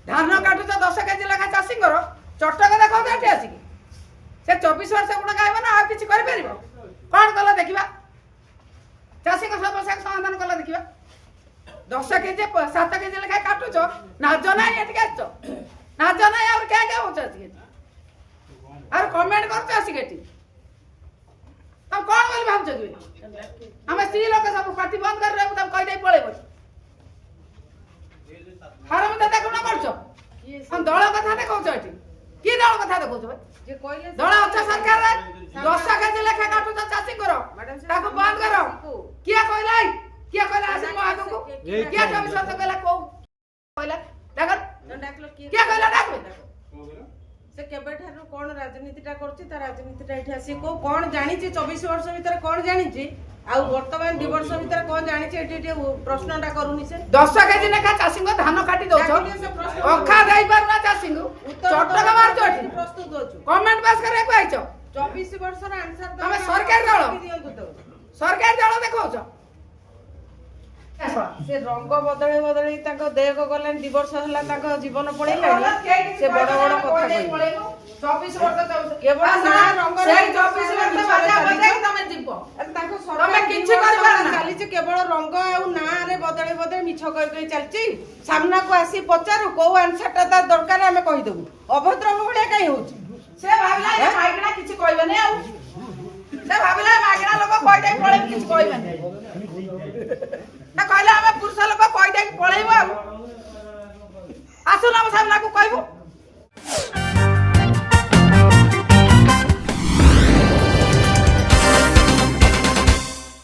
धान काटुच 10 केजी लेखा चाषी चटक देखो ये आसिक से 24 वर्ष गुण गायब ना आ कि कौन कल देखा चाषी समस्या समाधान कला देखा 10 केजी 7 केजी लेखा काटुच नाज ना आस नाज ना और क्या क्या हो और कमेंट कर आसिक तुम कौन बोली भावुच आम स्त्री लोक सब पार्टी बंद कर रहे तुम कहीदे पड़ेब हर मत देखुना कर दल कथा देखा कि दल कथा देखा दल अच्छा सरकार 10 केजी लेखा काटुच चाषी बंद कर किए कहला किए कहला आसी को आगु को किए 24 वर्ष कहला को कहला देख किए कहला डाक से केबे ठारू कोन राजनीतिटा करछि ता राजनीतिटा एठी आसी को कोन जानि छि 24 वर्ष भीतर कोन जानि छि आ वर्तमान 2 वर्ष भीतर कोन जानि छि एठी प्रश्नटा करूनी से 10 केजी लेखा चाषी को धान काटी दउछ अखा देई परना चाषी को चटक मार जोठी प्रस्तुत होछु कमेंट पास करे को आइछ 24 वर्ष रा आंसर तमे सरकार दल देखौछ से रंग बदले बदले ताको देह को गले 2 वर्ष हला ताको जीवन पड़ेलानी से बड़ बड़ कथा कहि 24 वर्ष केवल ना रंग से 24 वर्ष बाजा बजाई तमे जीवो ताको तमे किछि करबा ना चाली से केवल रंग आ ना रे बदले बदले मिछ कहि कहि चलची सामना को आसी पचारू को आंसरटा ता दरकार हमें कहि देबू अभद्र भलिया काई होची से भाबला ए माइकना किछि कहबे नै आ से भाबला मागना लोक कहि दे पळे किछि कहबे नै ना कहला हमें पुरुष लोक कहि दे पळेबो आसु ना सामना को कहबो